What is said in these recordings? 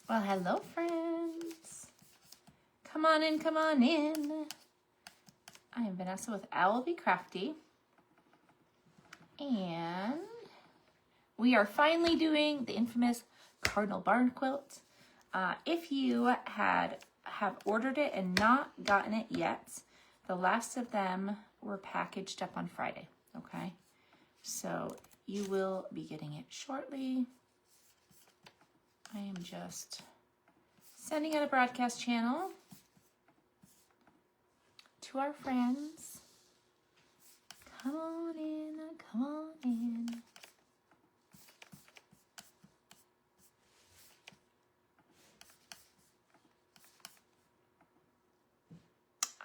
Well, hello, friends. Come on in, come on in. I am Vanessa with Owl Be Crafty. And we are finally doing the infamous Cardinal barn quilt. If you have ordered it and not gotten it yet, the last of them were packaged up on Friday, okay? So you will be getting it shortly. I am just sending out a broadcast channel to our friends. Come on in, come on in.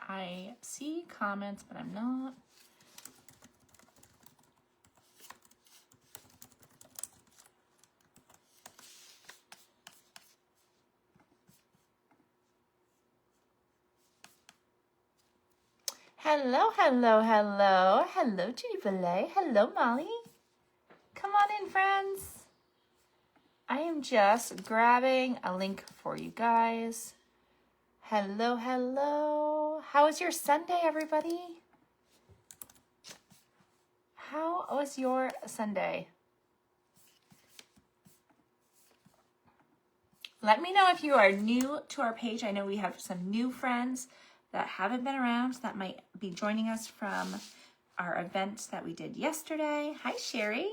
I see comments, but I'm not. Hello, hello, hello. Hello, Judy Belay. Hello, Molly. Come on in, friends. I am just grabbing a link for you guys. Hello, hello. How was your Sunday, everybody? How was your Sunday? Let me know if you are new to our page. I know we have some new friends that haven't been around that might be joining us from our event that we did yesterday. Hi, Sherry.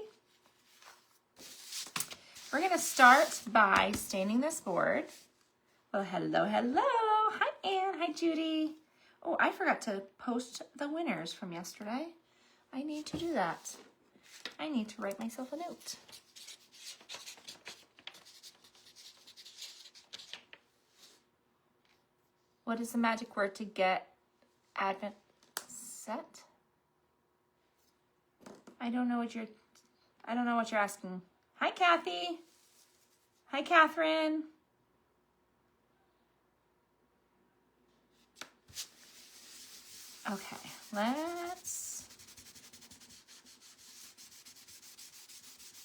We're going to start by staining this board. Well, hello, hello. Hi, Anne. Hi, Judy. Oh, I forgot to post the winners from yesterday. I need to do that. I need to write myself a note. What is the magic word to get Advent set? I don't know what you're asking. Hi, Kathy. Hi, Catherine. Okay,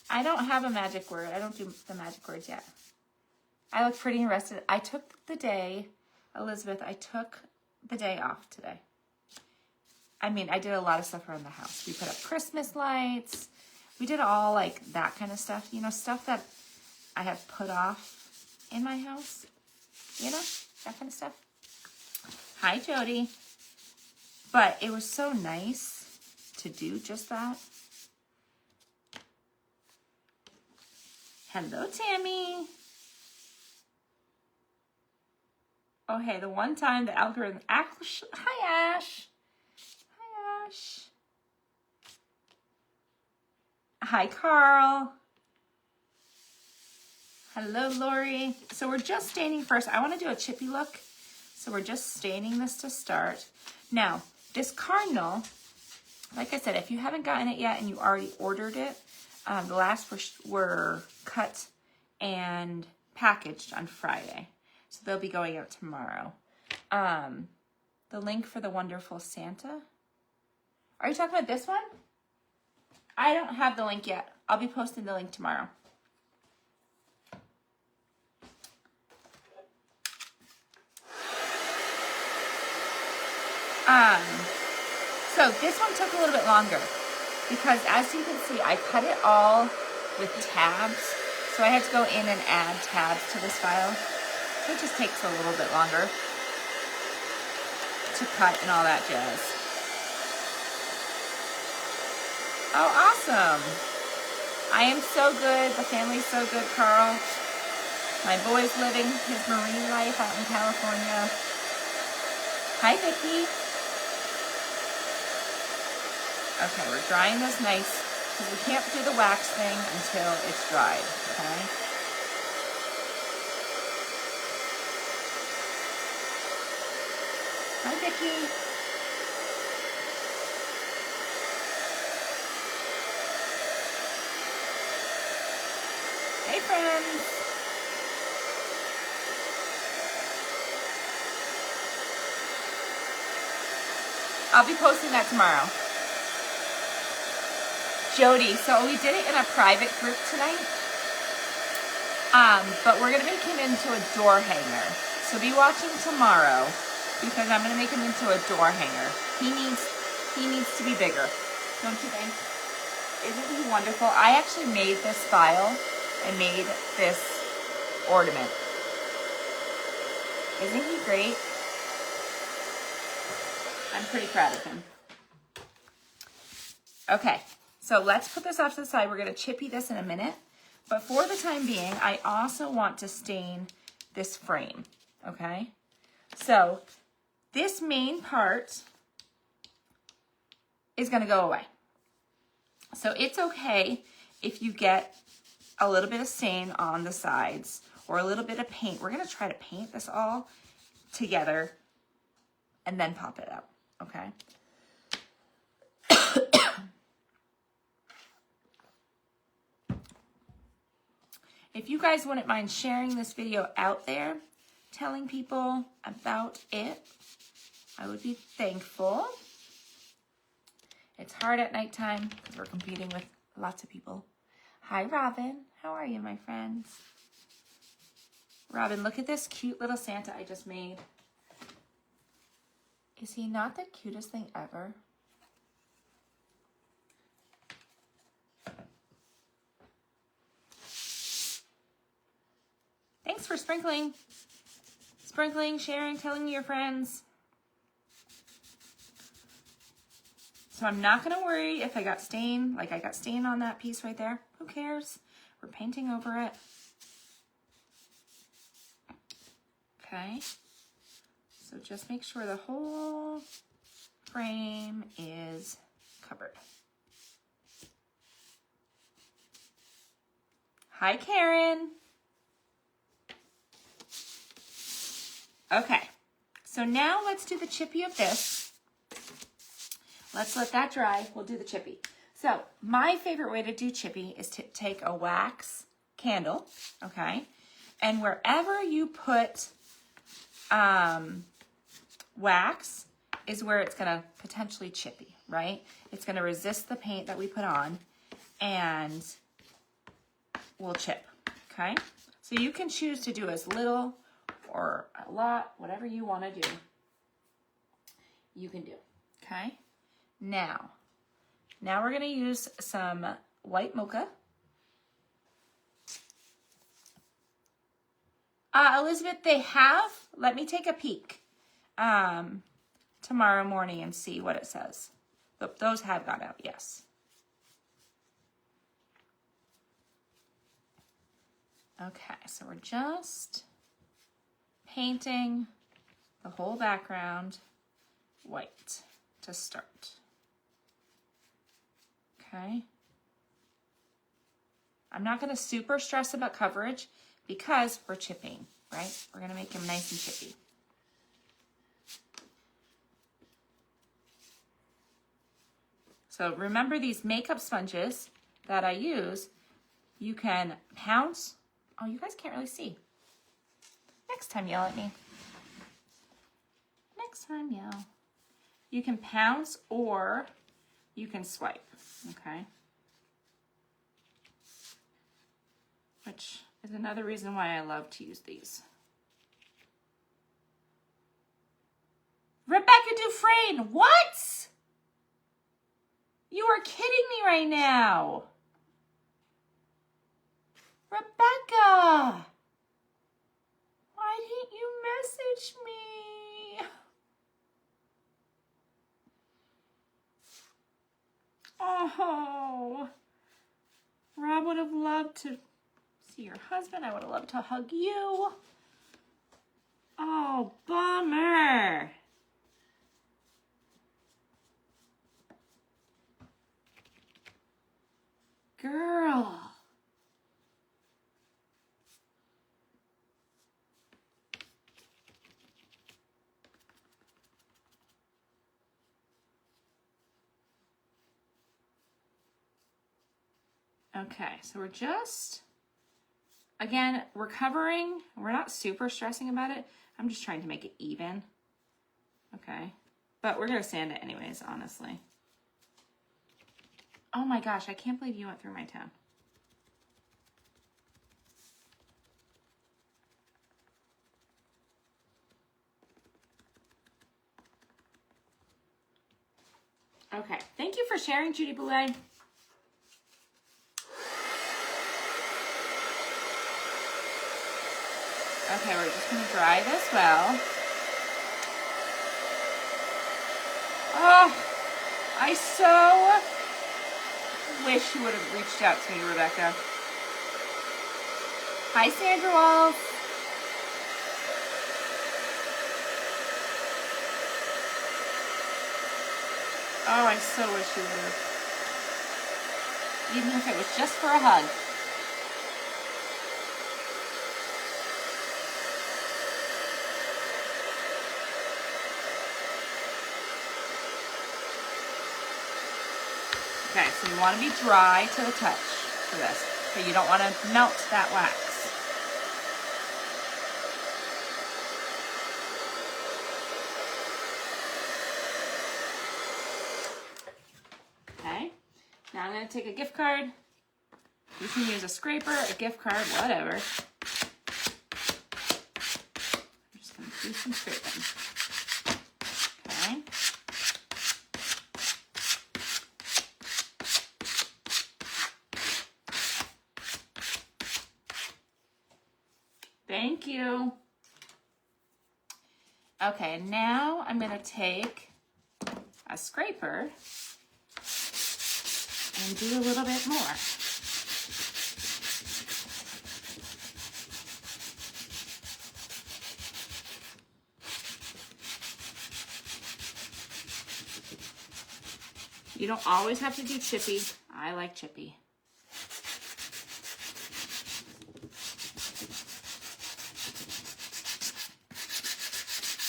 I don't have a magic word. I don't do the magic words yet. I look pretty and rested. I took the day, Elizabeth, I took the day off today. I mean, I did a lot of stuff around the house. We put up Christmas lights. We did all like that kind of stuff. You know, stuff that I have put off in my house. You know, that kind of stuff. Hi, Jody. But it was so nice to do just that. Hello, Tammy. Oh, hey, the one time the algorithm actually... Hi, Ash. Hi, Ash. Hi, Carl. Hello, Lori. So we're just staining first. I want to do a chippy look. So we're just staining this to start. Now, this Cardinal, like I said, if you haven't gotten it yet and you already ordered it, the last were cut and packaged on Friday. So they'll be going out tomorrow. The link for the Wonderful Santa. Are you talking about this one? I don't have the link yet. I'll be posting the link tomorrow. So this one took a little bit longer because as you can see, I cut it all with tabs. So I had to go in and add tabs to this file. So it just takes a little bit longer to cut and all that jazz. Oh, awesome. I am so good. The family's so good, Carl. My boy's living his marine life out in California. Hi, Vicki. Okay, we're drying this nice because we can't do the wax thing until it's dried, okay? Hi, Vicki. Hey, friends. I'll be posting that tomorrow. Jody, so we did it in a private group tonight. But we're gonna make him into a door hanger. So be watching tomorrow because I'm gonna make him into a door hanger. He needs to be bigger, don't you think? Isn't he wonderful? I actually made this file and made this ornament. Isn't he great? I'm pretty proud of him. Okay, so let's put this off to the side. We're gonna chippy this in a minute. But for the time being, I also want to stain this frame, okay? So this main part is gonna go away. So it's okay if you get a little bit of stain on the sides or a little bit of paint. We're gonna try to paint this all together and then pop it out, okay? If you guys wouldn't mind sharing this video out there, telling people about it, I would be thankful. It's hard at nighttime because we're competing with lots of people. Hi, Robin. How are you, my friends? Robin, look at this cute little Santa I just made. Is he not the cutest thing ever? Thanks for sprinkling, sharing, telling your friends. So I'm not gonna worry if I got stain, like I got stain on that piece right there. Who cares? We're painting over it. Okay, so just make sure the whole frame is covered. Hi, Karen. Okay, so now let's do the chippy of this. Let's let that dry. We'll do the chippy. So my favorite way to do chippy is to take a wax candle, okay? And wherever you put wax is where it's gonna potentially chippy, right? It's gonna resist the paint that we put on and will chip, okay? So you can choose to do as little or a lot, whatever you want to do, you can do, okay? Now we're going to use some white mocha. Elizabeth, they have, let me take a peek tomorrow morning and see what it says. Those have gone out, yes. Okay, so we're just painting the whole background white to start. Okay. I'm not going to super stress about coverage because we're chipping, right? We're going to make them nice and chippy. So remember these makeup sponges that I use, you can pounce. Oh, you guys can't really see. Next time yell at me. Next time yell. You can pounce or you can swipe, okay? Which is another reason why I love to use these. Rebecca Dufresne, what? You are kidding me right now. Rebecca, why didn't you message me? Oh, Rob would have loved to see your husband. I would have loved to hug you. Oh, bummer. Girl. Okay, so we're just, again, we're covering. We're not super stressing about it. I'm just trying to make it even. Okay, but we're going to sand it anyways, honestly. Oh my gosh, I can't believe you went through my town. Okay, thank you for sharing, Judy Boulay. Okay, we're just gonna dry this well. Oh, I so wish you would have reached out to me, Rebecca. Hi, Sandra Walls. Oh, I so wish you would have. Even if it was just for a hug. Okay, so you want to be dry to the touch for this. Okay, you don't want to melt that wax. Okay, now I'm going to take a gift card. You can use a scraper, a gift card, whatever. I'm just going to do some scraping. Okay. Thank you. Okay, now I'm going to take a scraper and do a little bit more. You don't always have to do chippy. I like chippy.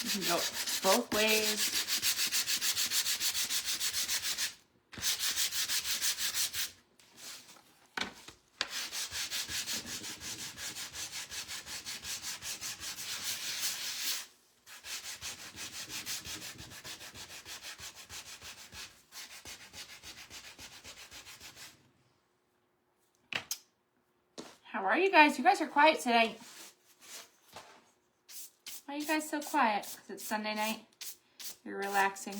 You can go both ways. How are you guys? You guys are quiet today. Why are you guys so quiet? Because it's Sunday night. You're relaxing.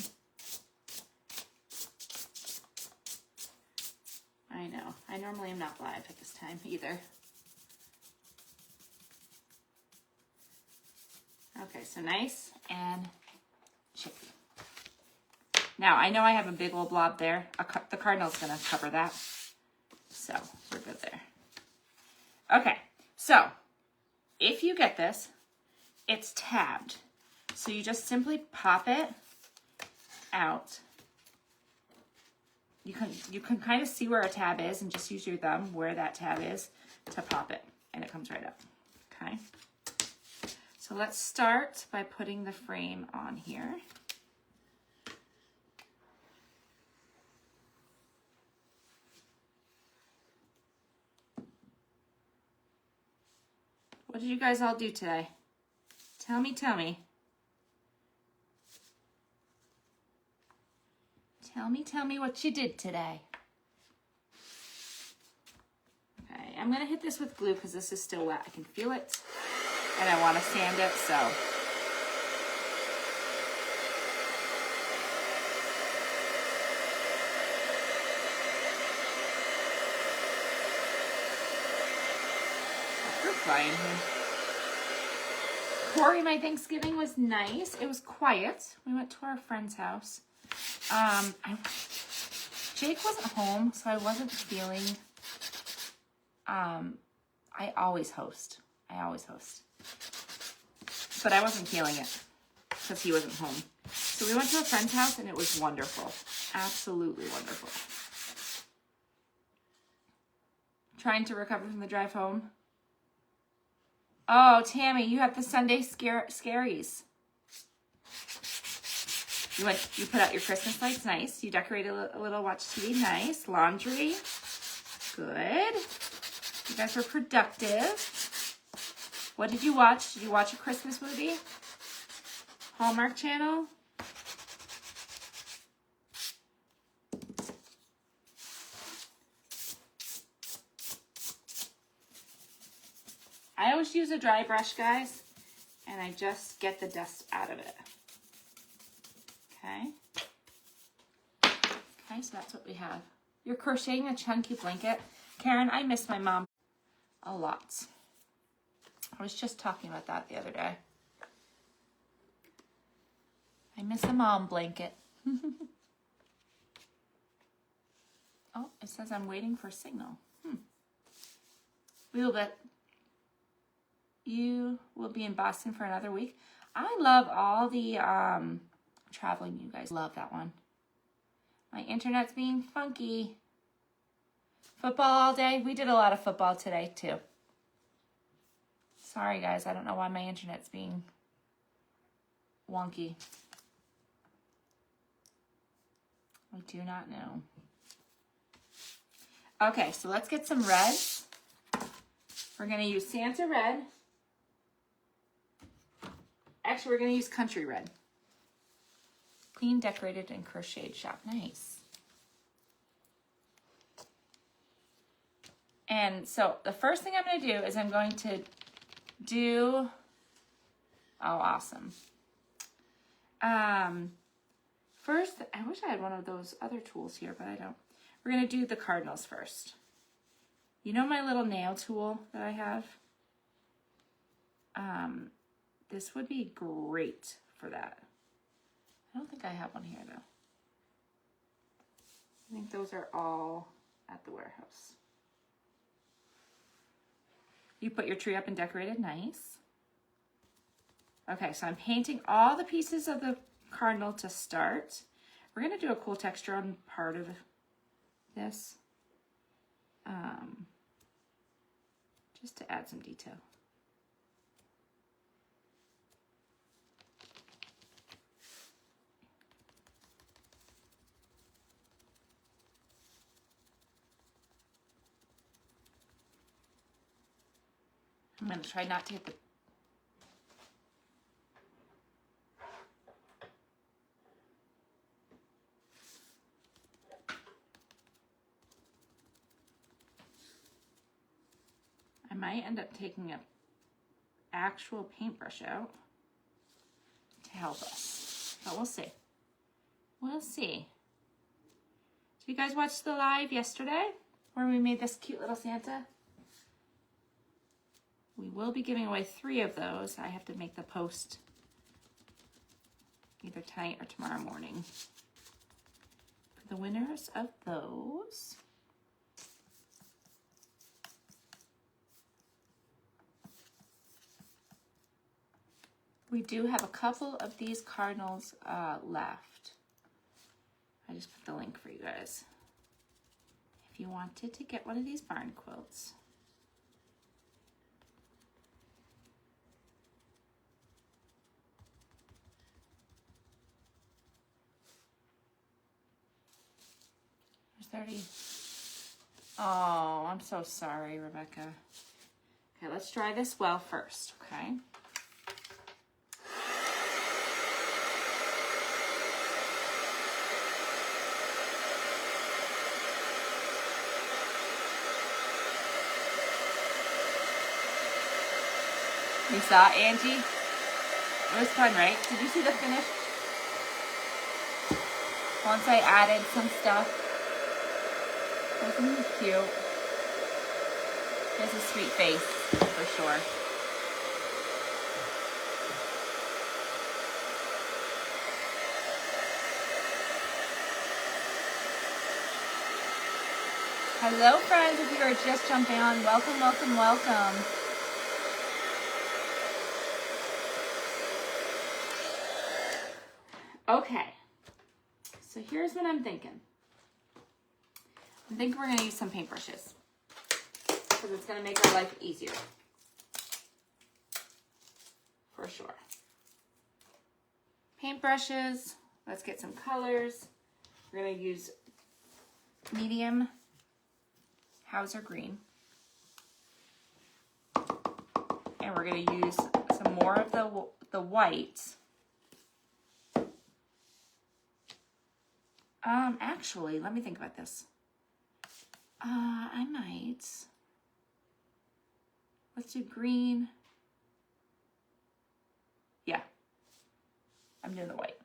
I know. I normally am not live at this time either. Okay, so nice and chippy. Now, I know I have a big old blob there. The Cardinal's going to cover that. So, we're good there. Okay, so if you get this, it's tabbed. So you just simply pop it out. You can kind of see where a tab is and just use your thumb where that tab is to pop it, and it comes right up. Okay. So let's start by putting the frame on here. What did you guys all do today? Tell me, tell me. Tell me what you did today. Okay, I'm gonna hit this with glue because this is still wet. I can feel it, and I want to sand it, so. We're flying here. Corey, my Thanksgiving was nice. It was quiet. We went to our friend's house. Jake wasn't home, so I wasn't feeling, I always host. But I wasn't feeling it because he wasn't home. So we went to a friend's house and it was wonderful. Absolutely wonderful. Trying to recover from the drive home. Oh, Tammy, you have the Sunday scaries. You put out your Christmas lights, nice. You decorated a little, watch TV, nice. Laundry, good. You guys were productive. What did you watch? Did you watch a Christmas movie? Hallmark Channel? I always use a dry brush, guys, and I just get the dust out of it. Okay. Okay, so that's what we have. You're crocheting a chunky blanket. Karen, I miss my mom a lot. I was just talking about that the other day. I miss a mom blanket. Oh, it says I'm waiting for a signal. You will be in Boston for another week. I love all the traveling. You guys love that one. My internet's being funky. Football all day. We did a lot of football today too. Sorry guys, I don't know why my internet's being wonky. I do not know. Okay, so let's get some reds. We're going to use Santa red. Actually, we're going to use country red. Clean, decorated, and crocheted shop. Nice. And so the first thing I'm going to do is I'm going to do, oh, awesome. First, I wish I had one of those other tools here, but I don't. We're going to do the cardinals first. You know my little nail tool that I have? This would be great for that. I don't think I have one here though. I think those are all at the warehouse. You put your tree up and decorated, nice. Okay, so I'm painting all the pieces of the cardinal to start. We're gonna do a cool texture on part of this. Just to add some detail. I'm going to try not to hit the... I might end up taking an actual paintbrush out to help us, but we'll see. We'll see. Did you guys watch the live yesterday where we made this cute little Santa? We will be giving away 3 of those. I have to make the post either tonight or tomorrow morning. For the winners of those, we do have a couple of these cardinals left. I just put the link for you guys. If you wanted to get one of these barn quilts. There's 30. Oh, I'm so sorry, Rebecca. Okay, let's dry this well first, okay? You saw it, Angie? It was fun, right? Did you see the finish? Once I added some stuff. Wasn't he cute? He has a sweet face, for sure. Hello, friends. If you are just jumping on, welcome, welcome, welcome. Okay, so here's what I'm thinking. I think we're going to use some paintbrushes because it's going to make our life easier. For sure. Paintbrushes. Let's get some colors. We're going to use medium Hauser green. And we're going to use some more of the white. Actually, let me think about this. I might. Let's do green. Yeah. I'm doing the white.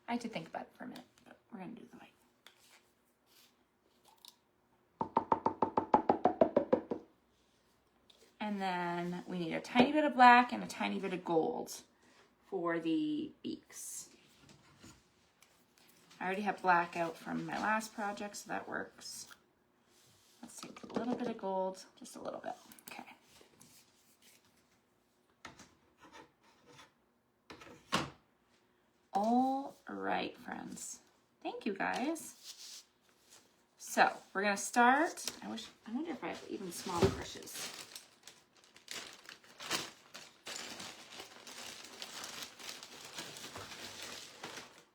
I had to think about it for a minute, but we're going to do the white. And then we need a tiny bit of black and a tiny bit of gold for the beaks. I already have black out from my last project, so that works. Let's take a little bit of gold, just a little bit. Okay. All right, friends. Thank you, guys. So we're gonna start. I wonder if I have even smaller brushes.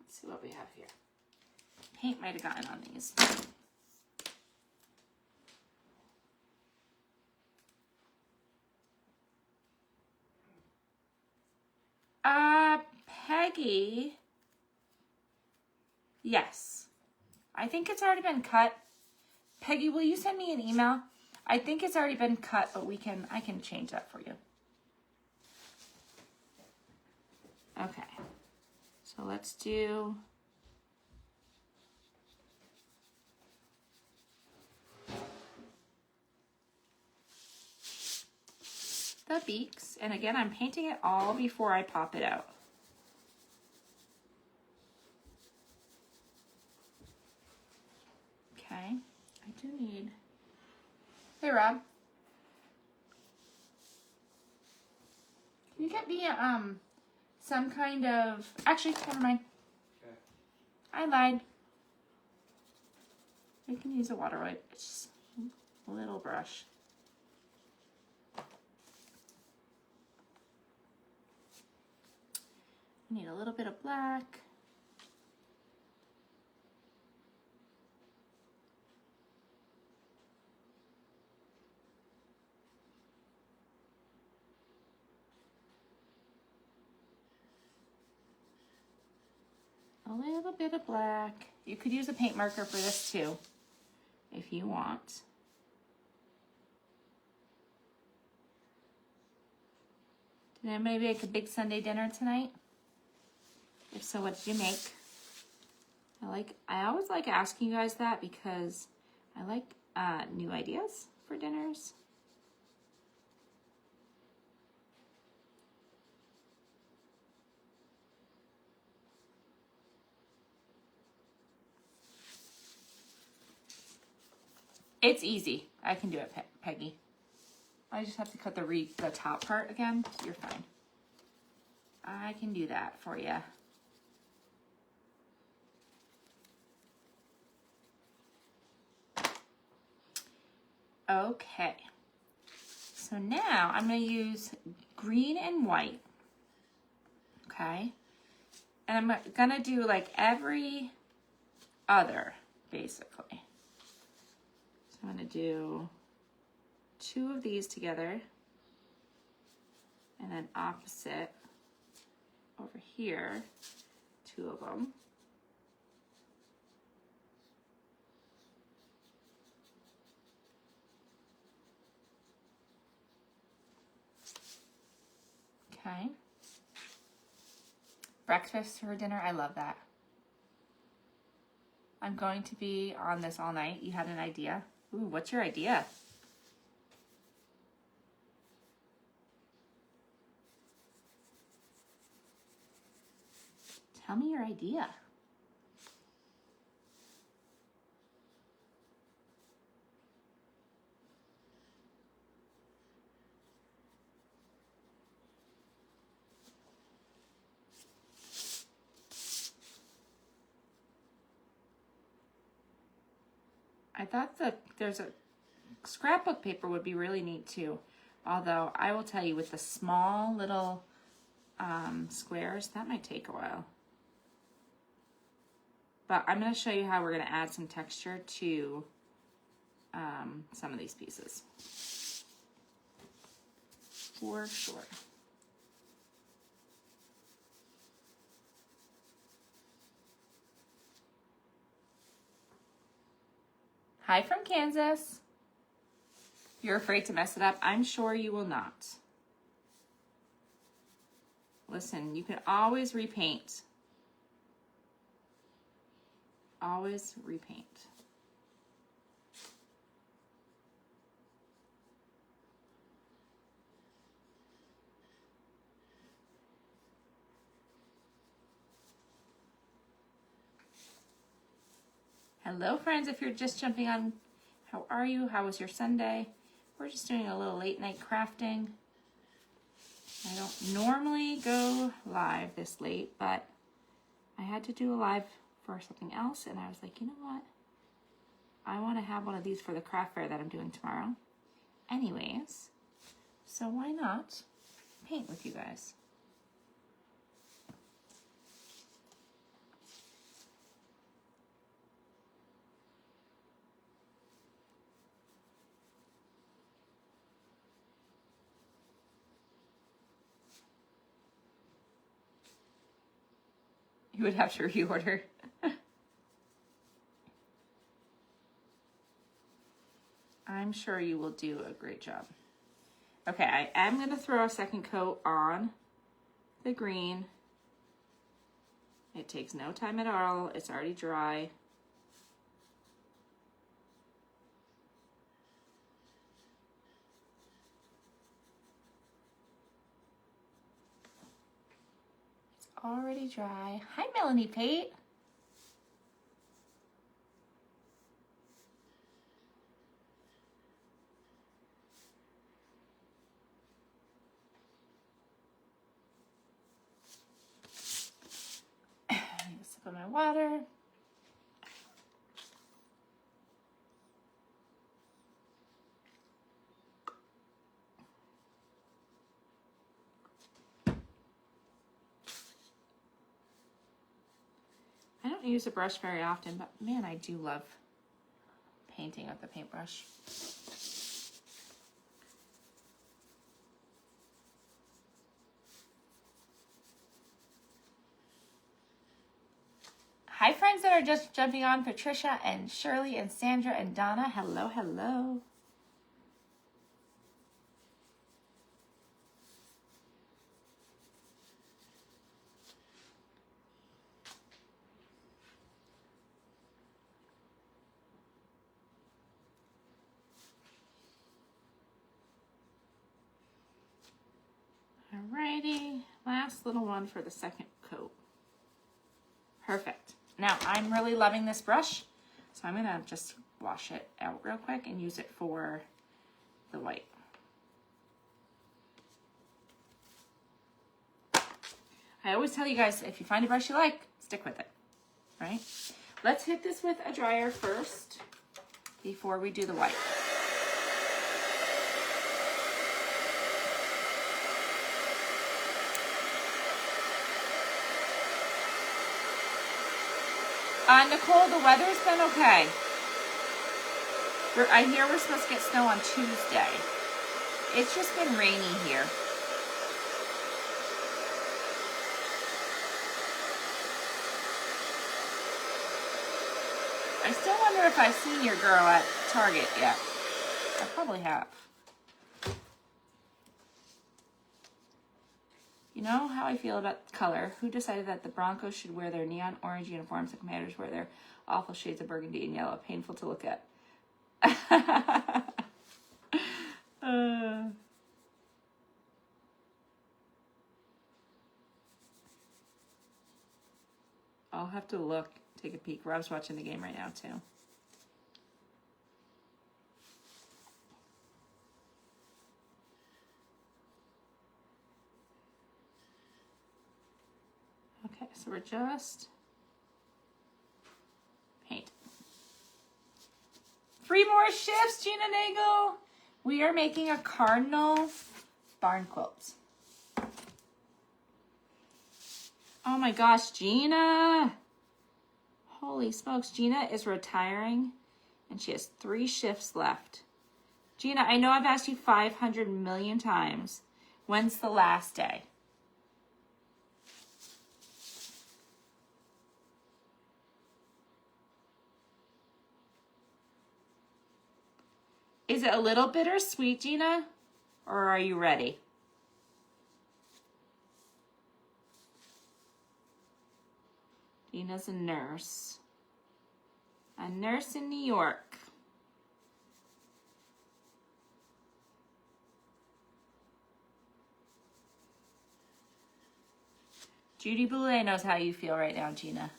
Let's see what we have here. Paint might have gotten on these. Peggy. Yes. I think it's already been cut. Peggy, will you send me an email? I think it's already been cut, but I can change that for you. Okay. So let's do the beaks. And again, I'm painting it all before I pop it out. Okay. I do need... Hey, Rob. Can you get me some kind of... Actually, never mind. Okay. I lied. I can use a water wipe. It's just a little brush. I need a little bit of black. A little bit of black. You could use a paint marker for this too, if you want. Did anybody make a big Sunday dinner tonight? If so, what did you make? I always like asking you guys that because I like new ideas for dinners. It's easy. I can do it, Peggy. I just have to cut the top part again. You're fine. I can do that for you. Okay. So now I'm going to use green and white. Okay. And I'm going to do like every other, basically. I'm going to do 2 of these together and then opposite over here, 2 of them. Okay. Breakfast for dinner, I love that. I'm going to be on this all night. You had an idea? Ooh, what's your idea? Tell me your idea. I thought that there's a scrapbook paper would be really neat too. Although I will tell you with the small little squares, that might take a while. But I'm going to show you how we're going to add some texture to some of these pieces. For sure. Hi from Kansas. You're afraid to mess it up? I'm sure you will not. Listen, you can always repaint. Always repaint. Hello, friends. If you're just jumping on, how are you? How was your Sunday? We're just doing a little late night crafting. I don't normally go live this late, but I had to do a live for something else, and I was like, you know what? I want to have one of these for the craft fair that I'm doing tomorrow. Anyways, so why not paint with you guys? You would have to reorder. I'm sure you will do a great job. Okay, I am going to throw a second coat on the green. It takes no time at all. It's already dry. It's already dry. Hi, Melanie Pate. Put my water. I don't use a brush very often, but man, I do love painting with the paintbrush. Hi, friends that are just jumping on, Patricia and Shirley and Sandra and Donna. Hello, hello. Alrighty, last little one for the second coat. Perfect. Now, I'm really loving this brush, so I'm gonna just wash it out real quick and use it for the white. I always tell you guys, if you find a brush you like, stick with it, right? Let's hit this with a dryer first before we do the white. Nicole, the weather's been okay. I hear we're supposed to get snow on Tuesday. It's just been rainy here. I still wonder if I've seen your girl at Target yet. I probably have. You know how I feel about color. Who decided that the Broncos should wear their neon orange uniforms and Commanders wear their awful shades of burgundy and yellow? Painful to look at. I'll have to look, take a peek. Rob's watching the game right now too. Okay, so we're just paint. 3 more shifts, Gina Nagel. We are making a Cardinal barn quilt. Oh my gosh, Gina. Holy smokes, Gina is retiring and she has 3 shifts left. Gina, I know I've asked you 500 million times. When's the last day? Is it a little bittersweet, Gina? Or are you ready? Gina's a nurse. A nurse in New York. Judy Boulay knows how you feel right now, Gina.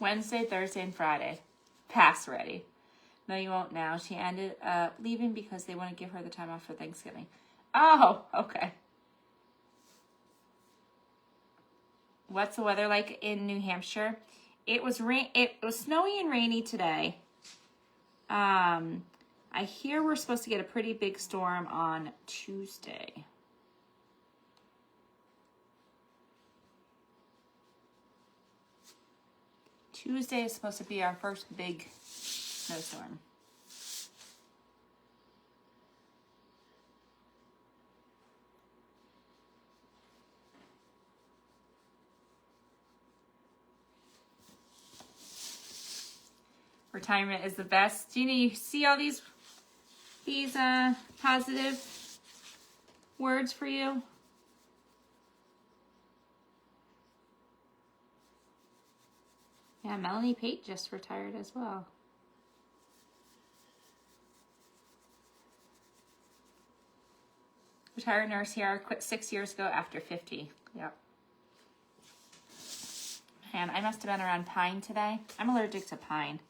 Wednesday, Thursday, and Friday. Pass ready. No, you won't now. She ended up leaving because they want to give her the time off for Thanksgiving. Oh, okay. What's the weather like in New Hampshire? It was snowy and rainy today. I hear we're supposed to get a pretty big storm on Tuesday. Tuesday is supposed to be our first big snowstorm. Retirement is the best. Gina, you see all these positive words for you? Yeah, Melanie Pate just retired as well. Retired nurse here, quit 6 years ago after 50. Yep. And I must have been around pine today. I'm allergic to pine.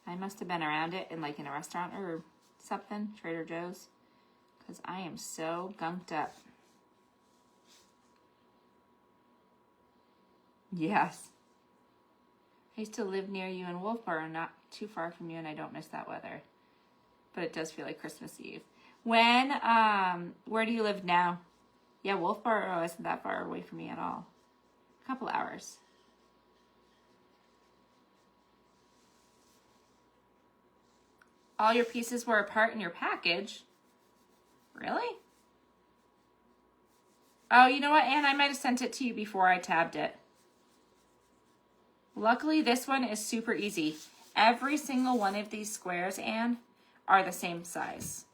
I must have been around it in a restaurant or something, Trader Joe's, because I am so gunked up. Yes. I used to live near you in Wolfboro, not too far from you, and I don't miss that weather. But it does feel like Christmas Eve. Where do you live now? Yeah, Wolfboro isn't that far away from me at all. A couple hours. All your pieces were apart in your package? Really? Oh, you know what, Anne? I might have sent it to you before I tabbed it. Luckily, this one is super easy. Every single one of these squares, Anne, are the same size.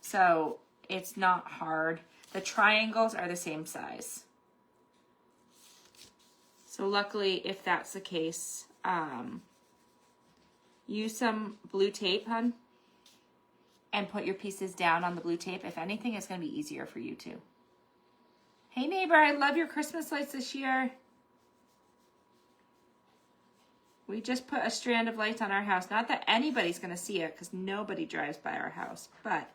So it's not hard. The triangles are the same size. So luckily, if that's the case, use some blue tape, hun, and put your pieces down on the blue tape. If anything, it's going to be easier for you too. Hey neighbor, I love your Christmas lights this year. We just put a strand of lights on our house. Not that anybody's going to see it because nobody drives by our house, but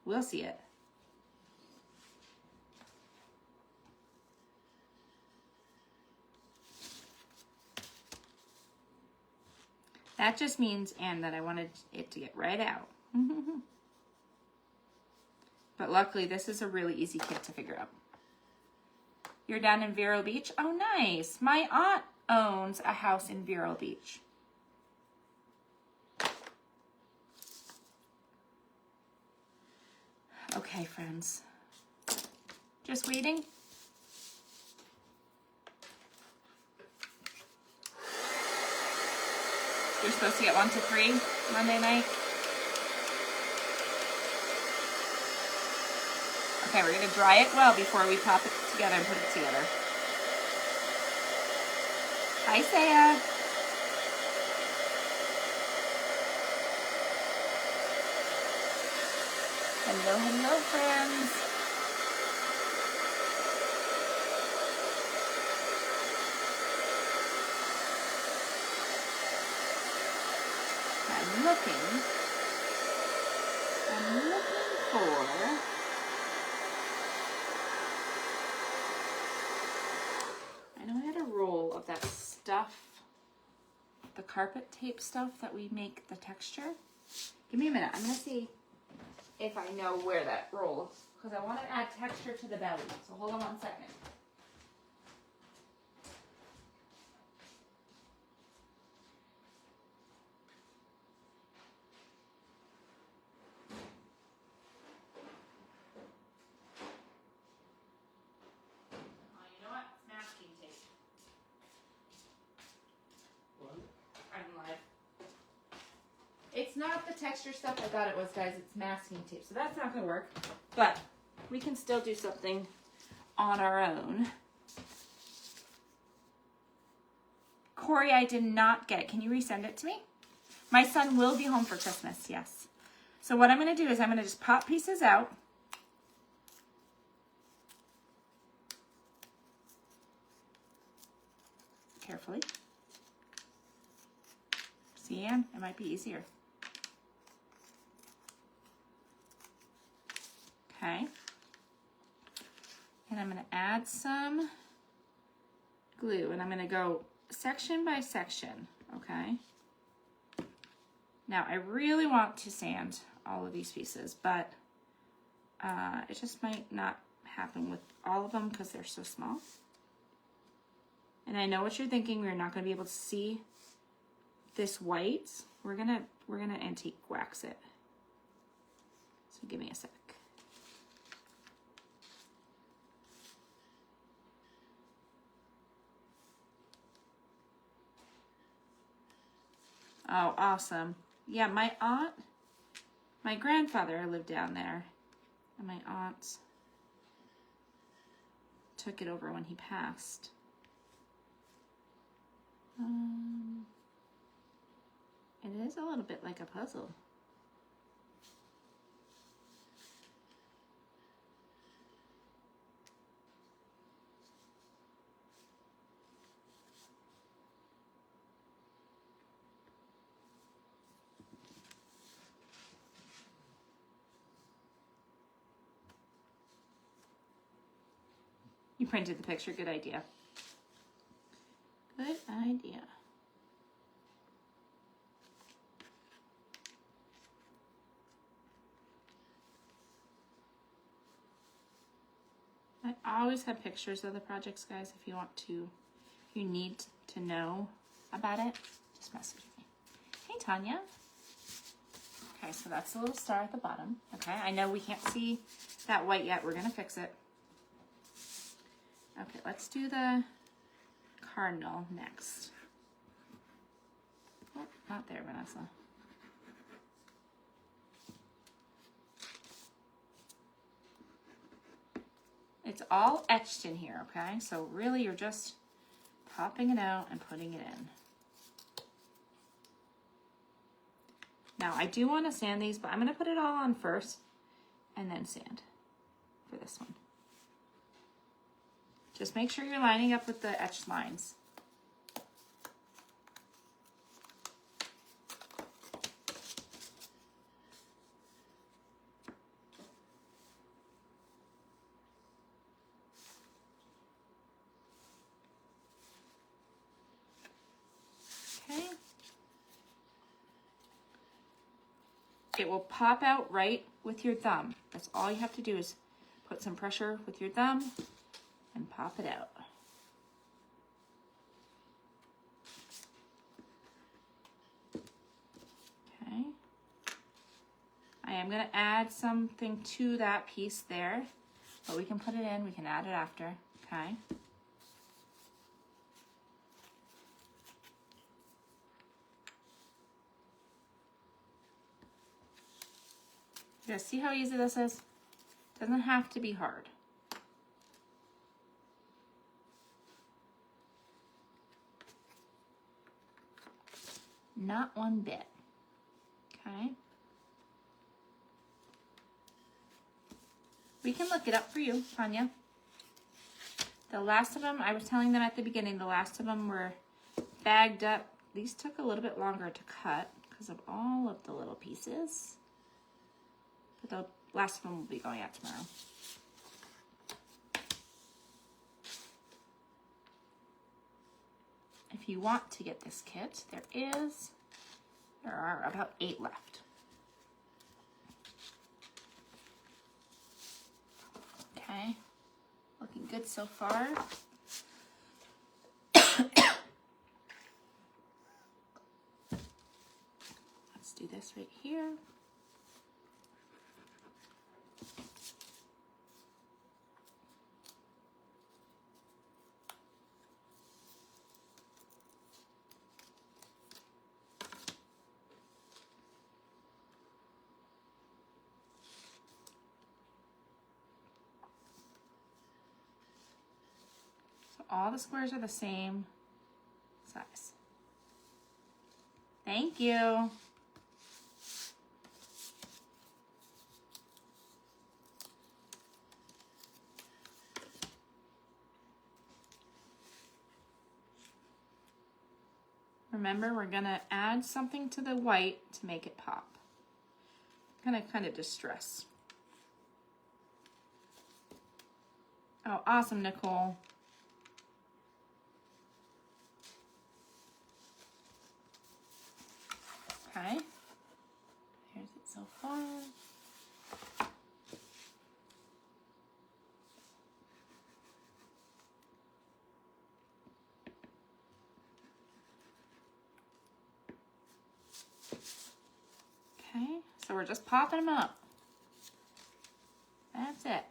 we'll see it. That just means, Anne, that I wanted it to get right out. But luckily, this is a really easy kit to figure out. You're down in Vero Beach? Oh, nice. My aunt owns a house in Vero Beach. Okay, friends. Just waiting. You're supposed to get 1 to 3 Monday night. Okay, we're going to dry it well before we pop it together and put it together. Hi, Saya. Hello, hello, friends. I'm looking for of that stuff, the carpet tape stuff that we make the texture. Give me a minute. I'm going to see if I know where that roll is because I want to add texture to the belly. So hold on 1 second. It's not the texture stuff I thought it was, guys. It's masking tape. So that's not going to work. But we can still do something on our own. Corey, I did not get it. Can you resend it to me? My son will be home for Christmas, yes. So what I'm going to do is I'm going to just pop pieces out. Carefully. See, Anne? It might be easier. Okay. And I'm going to add some glue, and I'm going to go section by section, okay? Now, I really want to sand all of these pieces, but it just might not happen with all of them because they're so small. And I know what you're thinking, we're not going to be able to see this white. We're gonna antique wax it. So give me a sec. Oh, awesome. Yeah, my grandfather lived down there, and my aunt took it over when he passed. It is a little bit like a puzzle. You printed the picture, good idea. Good idea. I always have pictures of the projects, guys. If you want to, if you need to know about it, just message me. Hey, Tanya. Okay, so that's the little star at the bottom. Okay, I know we can't see that white yet. We're gonna fix it. Okay, let's do the cardinal next. Oh, not there, Vanessa. It's all etched in here, okay? So really you're just popping it out and putting it in. Now I do want to sand these, but I'm going to put it all on first and then sand for this one. Just make sure you're lining up with the etched lines. Okay. It will pop out right with your thumb. That's all you have to do is put some pressure with your thumb and pop it out. Okay. I am going to add something to that piece there, but we can put it in, we can add it after, okay? You guys see how easy this is? Doesn't have to be hard. Not one bit, okay? We can look it up for you, Tanya. The last of them, I was telling them at the beginning, the last of them were bagged up. These took a little bit longer to cut because of all of the little pieces. But the last of them will be going out tomorrow. If you want to get this kit, there are about 8 left. Okay, looking good so far. Let's do this right here. All the squares are the same size. Thank you. Remember, we're gonna add something to the white to make it pop. Gonna kind of distress. Oh, awesome, Nicole. Okay. Here's it so far. Okay, so we're just popping them up. That's it.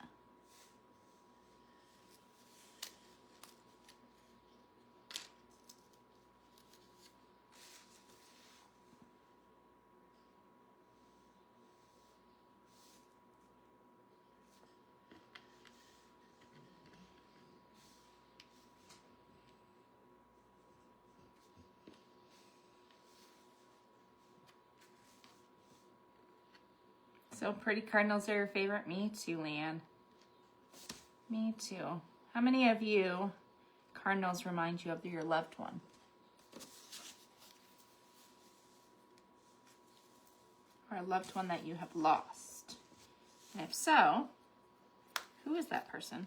So pretty cardinals are your favorite? Me too, Leanne. Me too. How many of you cardinals remind you of your loved one? Or a loved one that you have lost? And if so, who is that person?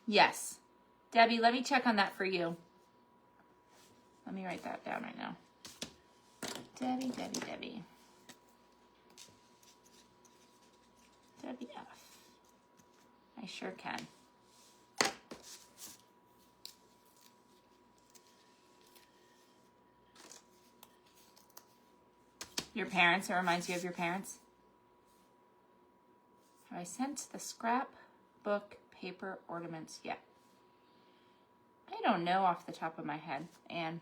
Yes. Debbie, let me check on that for you. Let me write that down right now. Debbie. Debbie F. I sure can. Your parents, it reminds you of your parents? Have I sent the scrapbook paper ornaments yet? I don't know off the top of my head, and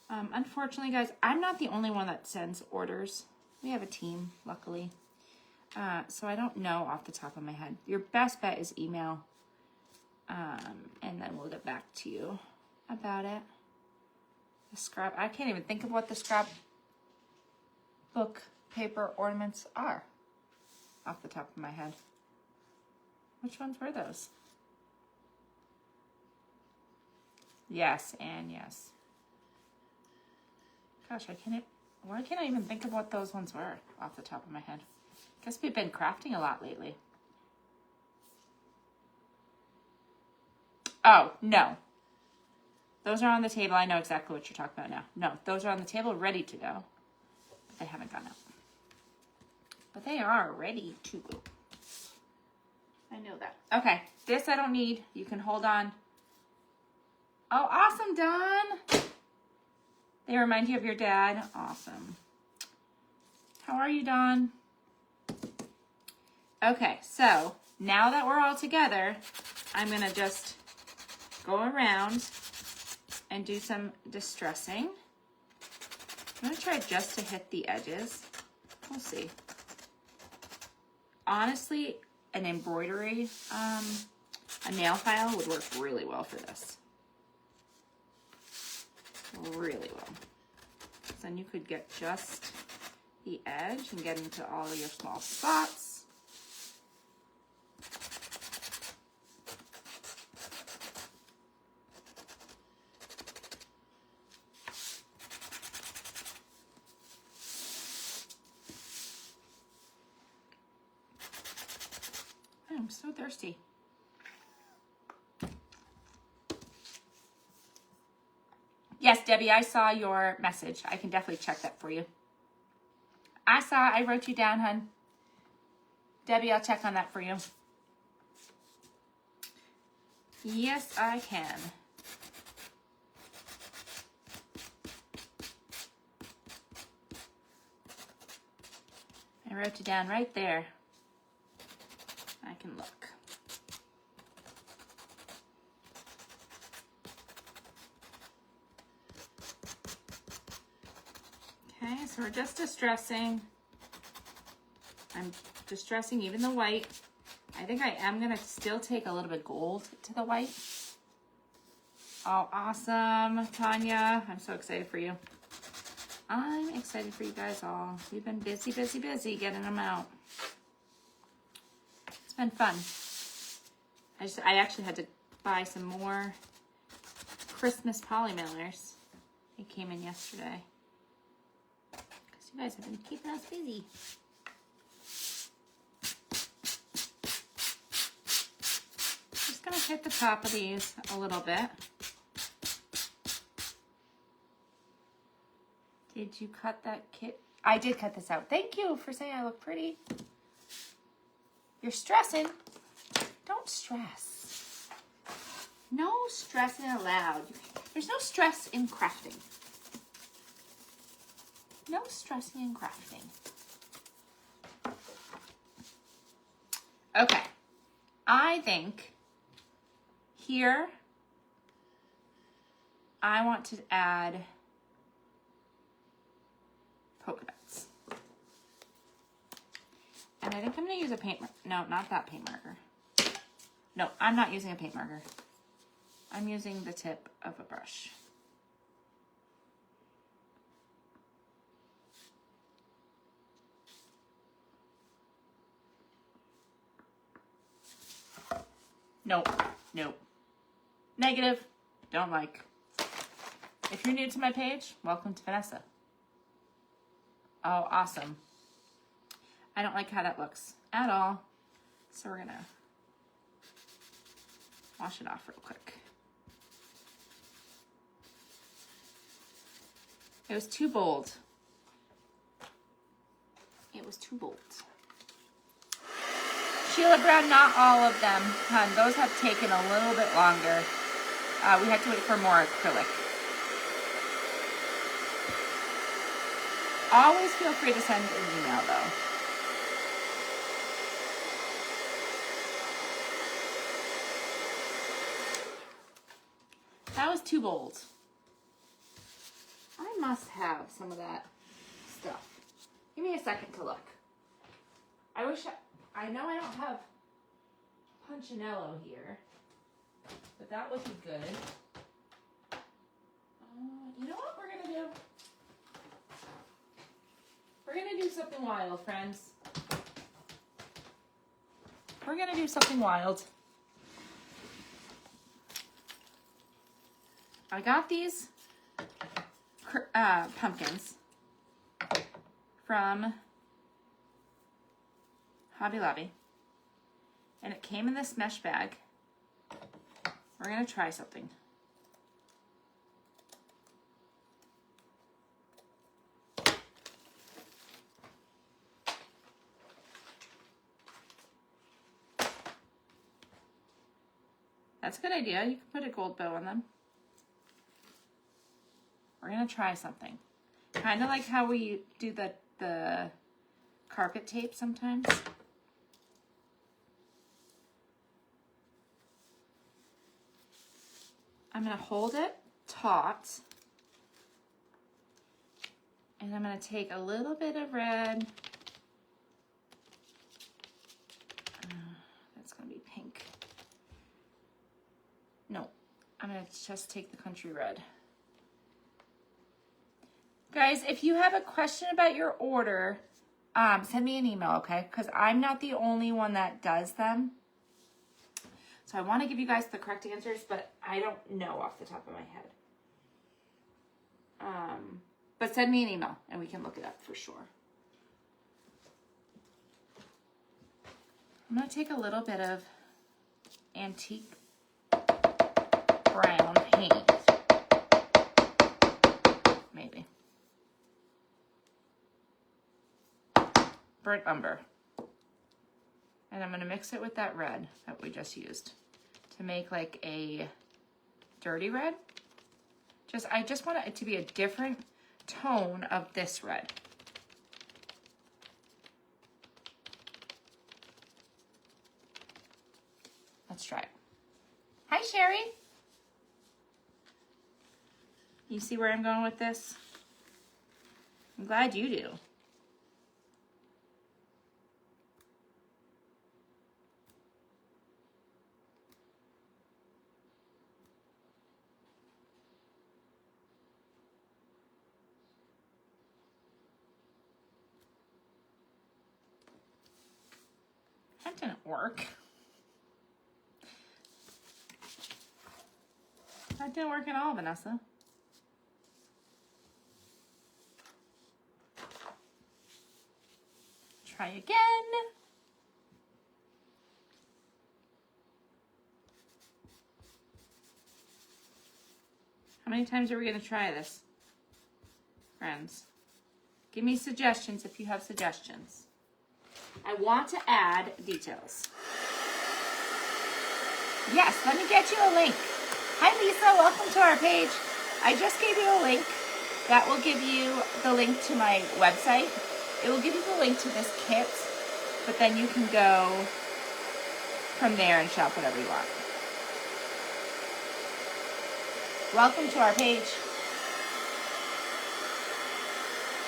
unfortunately, guys, I'm not the only one that sends orders. We have a team, luckily, so I don't know off the top of my head. Your best bet is email, and then we'll get back to you about it. The I can't even think of what the scrapbook paper ornaments are off the top of my head. Which ones were those? Yes, and yes. Gosh, why can't I even think of what those ones were off the top of my head? Guess we've been crafting a lot lately. Oh, no. Those are on the table. I know exactly what you're talking about now. No, those are on the table ready to go. They haven't gone out. But they are ready to go. I know that. Okay, this I don't need. You can hold on. Oh, awesome, Dawn. They remind you of your dad. Awesome. How are you, Dawn? Okay, so now that we're all together, I'm going to just go around and do some distressing. I'm going to try just to hit the edges. We'll see. Honestly, an embroidery, a nail file would work really well for this. Really well. So then you could get just the edge and get into all of your small spots. I'm so thirsty. Yes, Debbie, I saw your message. I can definitely check that for you. I wrote you down, hun. Debbie, I'll check on that for you. Yes, I can. I wrote you down right there. I can look. Okay, so we're just distressing. I'm distressing even the white. I think I am going to still take a little bit gold to the white. Oh, awesome, Tanya. I'm so excited for you. I'm excited for you guys all. We've been busy getting them out. been fun. I actually had to buy some more Christmas poly mailers. They came in yesterday. Because you guys have been keeping us busy. Just gonna hit the top of these a little bit. Did you cut that kit? I did cut this out. Thank you for saying I look pretty. You're stressing. Don't stress. No stressing allowed. There's no stress in crafting. No stressing in crafting. Okay. I think here I want to add polka dots. And I think I'm going to use a paint marker. No, not that paint marker. No, I'm not using a paint marker. I'm using the tip of a brush. Nope. Nope. Negative. Don't like. If you're new to my page, welcome to Vanessa. Oh, awesome. I don't like how that looks at all. So we're going to wash it off real quick. It was too bold. It was too bold. Sheila Brown, not all of them, hun. Those have taken a little bit longer. We had to wait for more acrylic. Always feel free to send an email, though. That was too bold. I must have some of that stuff. Give me a second to look. I wish I know I don't have Punchinello here, but that would be good. You know what we're gonna do? We're gonna do something wild, friends. We're gonna do something wild. I got these pumpkins from Hobby Lobby, and it came in this mesh bag. We're gonna try something. That's a good idea. You can put a gold bow on them. We're gonna try something. Kind of like how we do the carpet tape sometimes. I'm gonna hold it taut. And I'm gonna take a little bit of red. That's gonna be pink. No, I'm gonna just take the country red. Guys, if you have a question about your order, send me an email, okay? Because I'm not the only one that does them. So I want to give you guys the correct answers, but I don't know off the top of my head. But send me an email and we can look it up for sure. I'm going to take a little bit of antique brown paint. Maybe. Burnt umber. And I'm going to mix it with that red that we just used to make like a dirty red. I just want it to be a different tone of this red. Let's try it. Hi, Sherry. You see where I'm going with this? I'm glad you do. That didn't work. That didn't work at all, Vanessa. Try again. How many times are we going to try this, friends? Give me suggestions if you have suggestions. I want to add details. Yes, let me get you a link. Hi, Lisa. Welcome to our page. I just gave you a link. That will give you the link to my website. It will give you the link to this kit, but then you can go from there and shop whatever you want. Welcome to our page.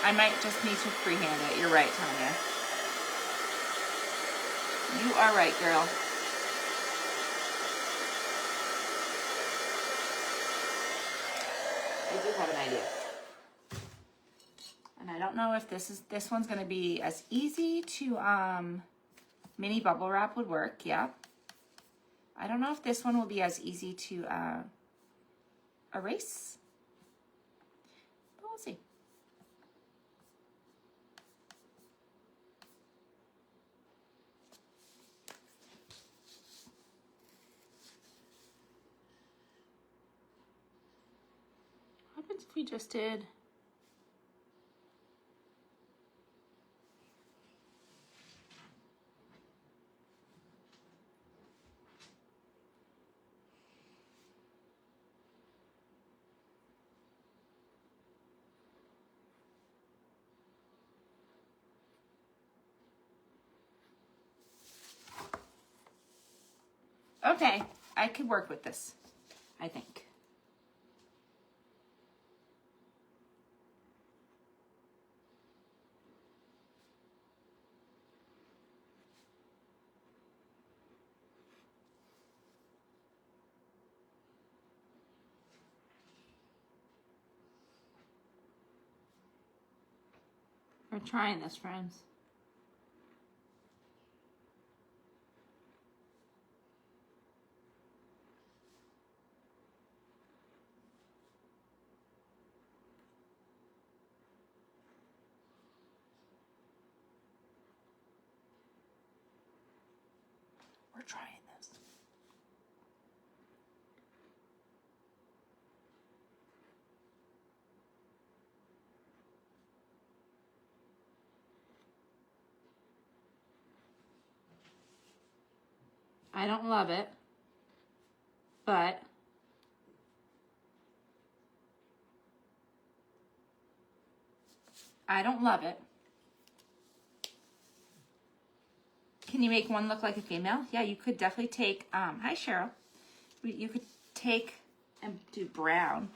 I might just need to freehand it. You're right, Tanya. You are right, girl. I do have an idea. And I don't know if this one's going to be as easy to, mini bubble wrap would work, yeah. I don't know if this one will be as easy to erase, but we'll see. What happens if we just did okay, I could work with this, I think. We're trying this, friends. We're trying this. I don't love it, but I don't love it. Can you make one look like a female? Yeah, you could definitely take, hi Cheryl. You could take and do brown.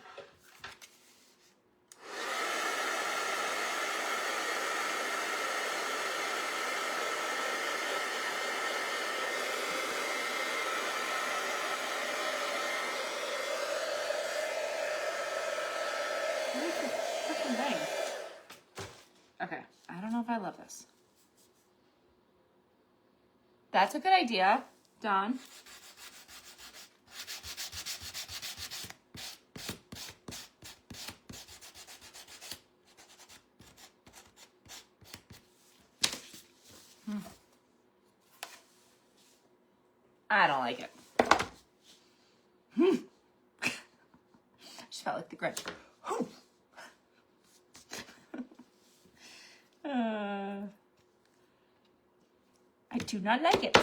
Freaking thing. Okay, I don't know if I love this. That's a good idea, Dawn. I don't like it. I just felt like the Grinch. I do not like it.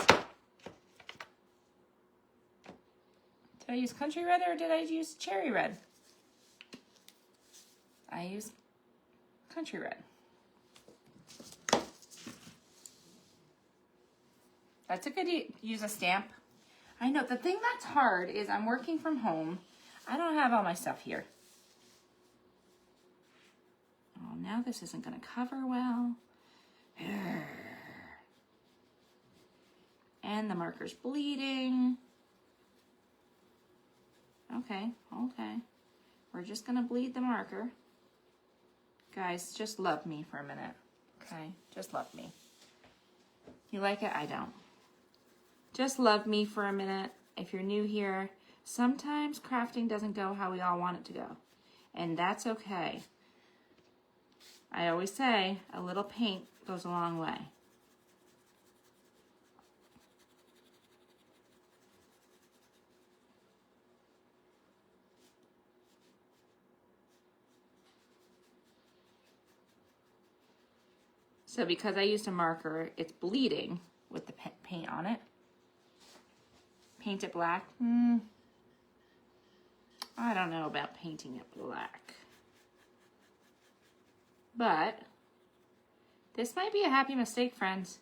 Did I use country red or did I use cherry red? I used country red. That's a good use a stamp. I know the thing that's hard is I'm working from home. I don't have all my stuff here. Oh, now this isn't going to cover well. And the marker's bleeding. Okay, okay. We're just gonna bleed the marker. Guys, just love me for a minute. Okay, just love me. You like it? I don't. just love me for a minute. If you're new here, sometimes crafting doesn't go how we all want it to go. And that's okay. I always say a little paint goes a long way. So because I used a marker, it's bleeding with the paint on it. Paint it black? I don't know about painting it black. But this might be a happy mistake, friends.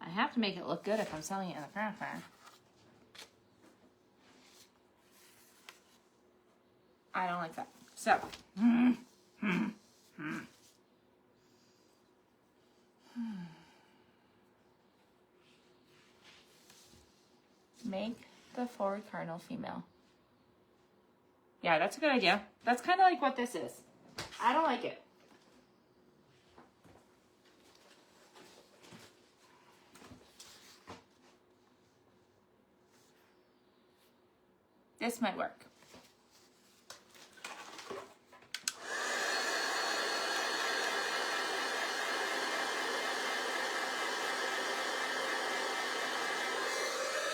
I have to make it look good if I'm selling it in the craft fair. I don't like that. So, make the forward cardinal female. Yeah, that's a good idea. That's kind of like what this is. I don't like it. This might work.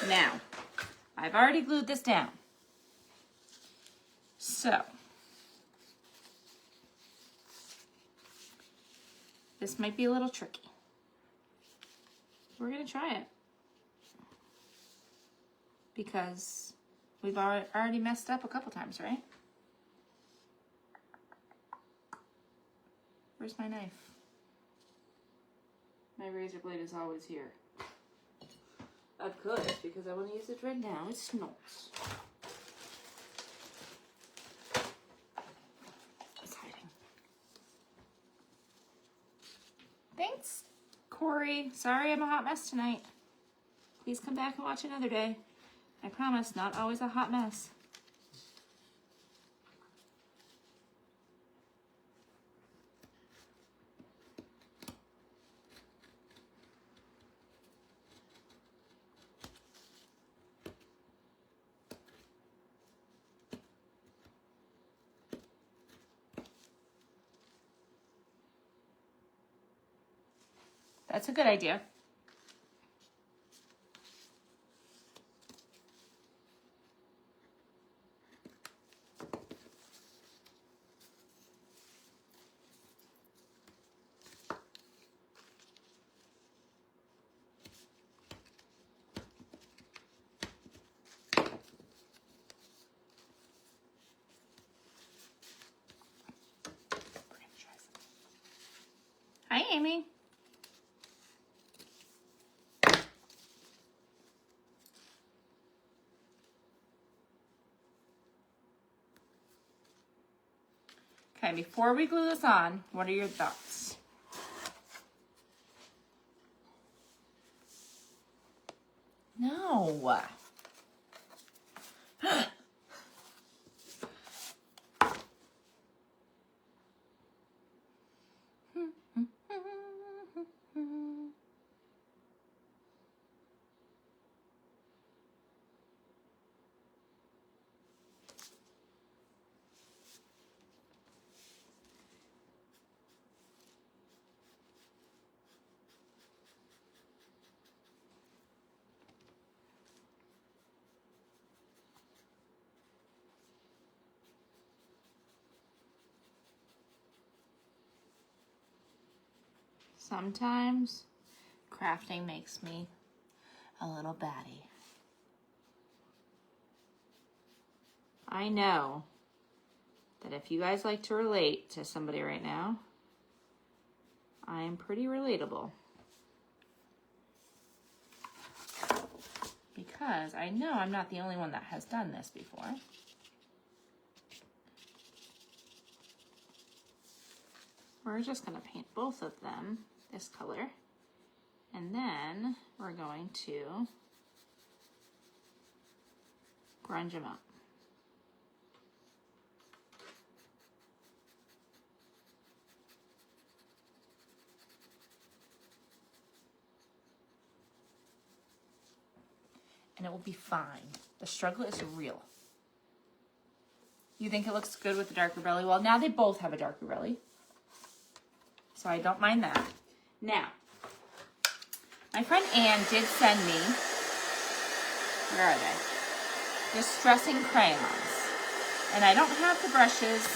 Now, I've already glued this down. So, this might be a little tricky. We're going to try it. Because we've already messed up a couple times, right? Where's my knife? My razor blade is always here. Of course, because I want to use it right now. It snorts. It's hiding. Thanks, Corey. Sorry I'm a hot mess tonight. Please come back and watch another day. I promise, not always a hot mess. That's a good idea. Hi, Amy. Okay, before we glue this on, what are your thoughts? No. Sometimes crafting makes me a little batty. I know that if you guys like to relate to somebody right now, I am pretty relatable. Because I know I'm not the only one that has done this before. We're just going to paint both of them this color, and then we're going to grunge them up. and it will be fine. The struggle is real. You think it looks good with the darker belly? Well, now they both have a darker belly, so I don't mind that. Now, my friend Anne did send me, where are they? Distressing crayons. And I don't have the brushes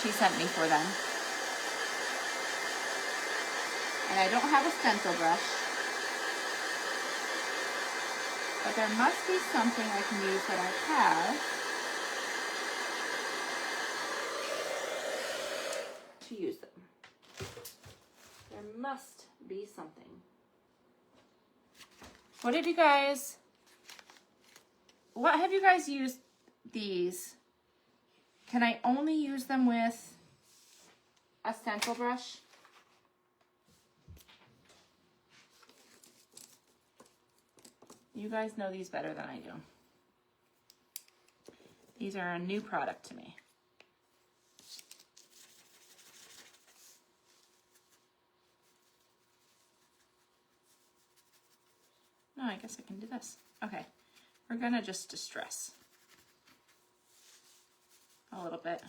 she sent me for them. And I don't have a stencil brush. But there must be something I can use that I have to use them. There must be something. What have you guys used these? Can I only use them with a stencil brush? You guys know these better than I do. These are a new product to me. No, I guess I can do this. Okay, we're gonna just distress a little bit.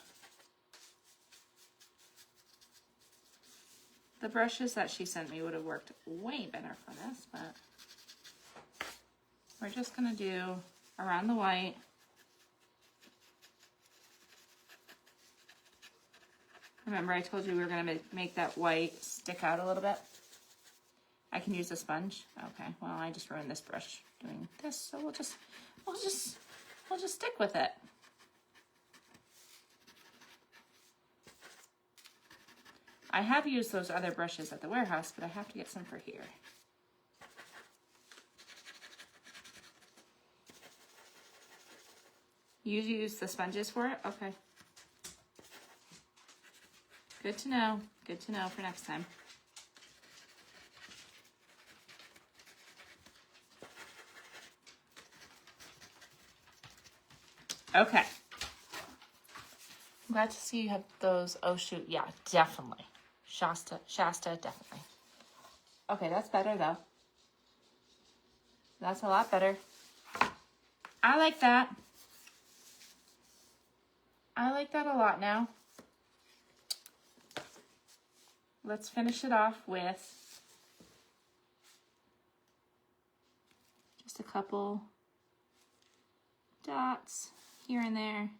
The brushes that she sent me would have worked way better for this, but we're just gonna do around the white. Remember I told you we were gonna make that white stick out a little bit? I can use a sponge. Okay, well I just ruined this brush doing this, so we'll just stick with it. I have used those other brushes at the warehouse, but I have to get some for here. You use the sponges for it? Okay. Good to know. Good to know for next time. Okay. I'm glad to see you have those. Oh shoot, yeah, definitely. Shasta, definitely. Okay, that's better though. That's a lot better. I like that. I like that a lot now. Let's finish it off with just a couple dots here and there.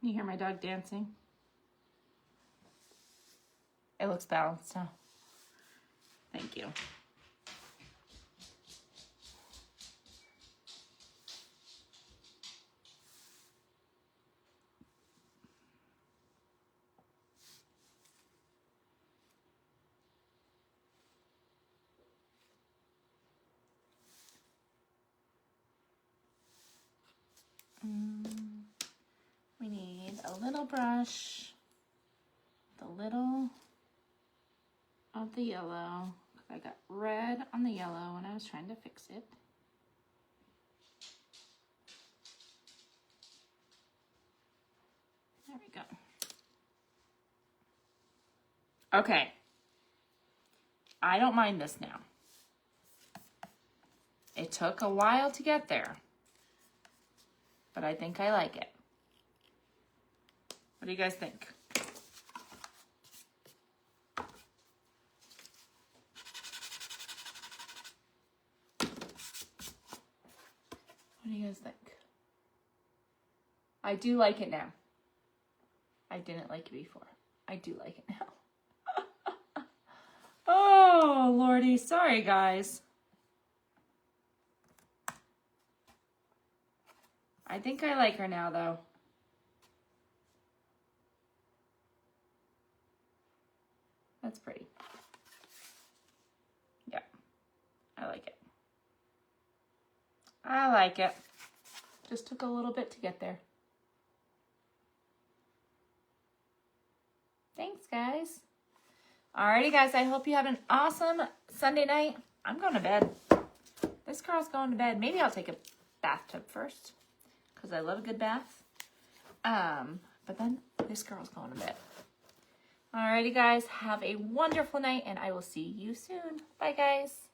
You hear my dog dancing? It looks balanced now. Thank you. We need a little brush, the little of the yellow. I got red on the yellow when I was trying to fix it. There we go. Okay. I don't mind this now. It took a while to get there, but I think I like it. What do you guys think? What do you guys think? I do like it now. I didn't like it before. I do like it now. Oh, Lordy. Sorry, guys. I think I like her now, though. That's pretty. Yeah, I like it. I like it. Just took a little bit to get there. Thanks, guys. Alrighty, guys, I hope you have an awesome Sunday night. I'm going to bed. This girl's going to bed. Maybe I'll take a bathtub first because I love a good bath. But then this girl's going to bed. Alrighty, guys, have a wonderful night, and I will see you soon. Bye, guys.